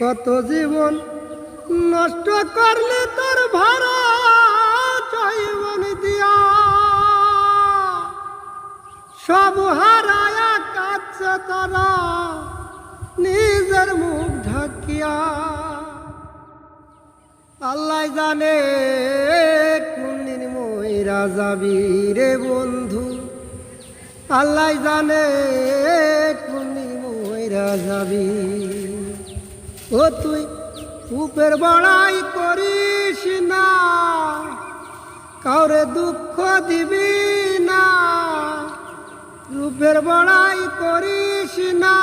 কত জীবন নষ্ট করলে তোর ভাড়া জীবন দিয়া, সব হারায়া কাছে তারা নিজের মুখ ঢাকিয়া। আল্লাহ জানে কোন দিন মইরা যাবি রে বন্ধু, আল্লাহ জানে কোন দিন মইরা যাবি। ও তুই উপের বড়াই করিস না, কাউরে দুঃখ দিবি না। রূপের বড়াই করিস না,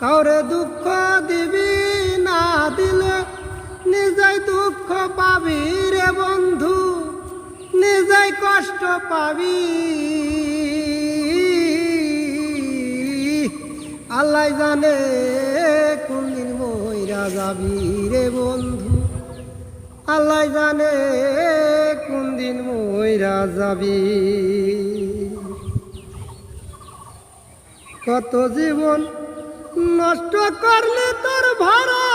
কাউরে দুঃখ দিবি না। দিলে নিজেই দুঃখ পাবি রে বন্ধু, নিজেই কষ্ট পাবি। আল্লাহ জানে কোন দিন মইরা যাবি রে বন্ধু, আল্লাহ জানে কোন দিন মইরা যাবি। কত জীবন নষ্ট করলে তোর ভাড়া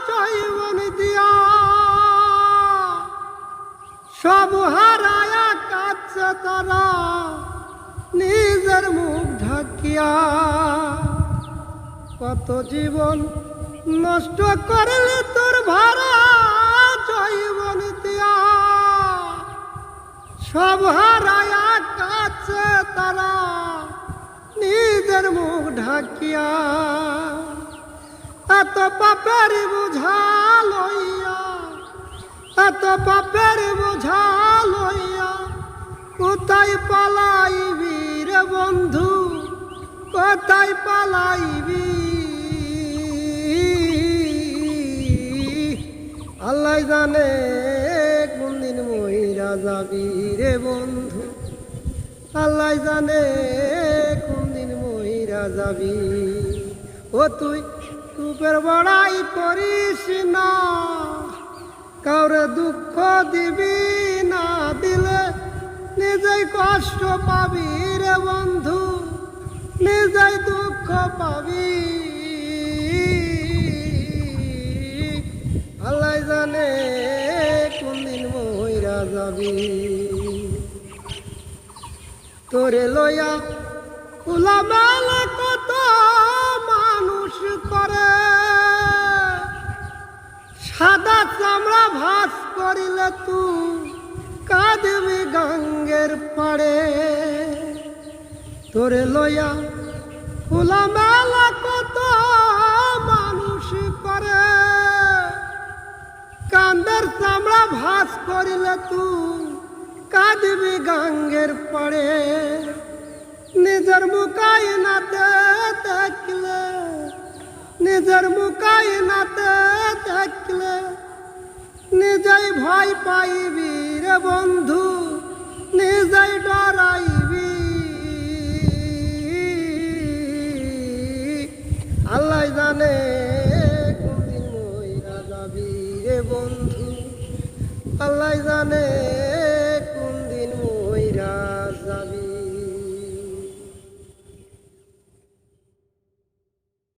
জীবন দিয়া, সব হারায়া কাছে তারা নিজের মুখ ঢাকিয়া। কত জীবন নষ্ট করলে তোর ভাড়া জীবন দিয়া, সব হারায়া কাছে তারা নিজের মুখ ঢাকিয়া। এত পাপের বোঝা লইয়া, এত পাপের বোঝা লইয়া কোথায় পালাইবি রে বন্ধু, কোথায় পালাইবি। আল্লাহ জানে কোন দিন মইরা যাবি রে বন্ধু, আল্লাহ জানে কোন দিন মইরা যাবি। ও তুই রূপের বড়াই করিস না, কাউরে দুঃখ দিবি না। দিলে নিজেই কষ্ট পাবি রে বন্ধু, নিজেই দুঃখ পাবি। আল্লাহ জানে কোন দিন মইরা যাবি। তোরে লইয়া খোলা মেলা কত মানুষ করে, সাদা চামড়া ভাস করিলে তুই কাঁদবি গঙ্গের পাড়ে। তোরে লইয়া খোলা মেলা কত মানুষ করে, কান্দের চামড়া ভাস করিলে তুই কাঁদবি গঙ্গের পাড়ে। নিজের মুখাই নাতে দেখলে, নিজের মুখাই নাতে দেখলে নিজেই ভয় পাইবি রে বন্ধু, নিজেই ডরাইবি। আল্লাহ জানে কোন দিন মইরা যাবি রে বন্ধু, আল্লাহ জানে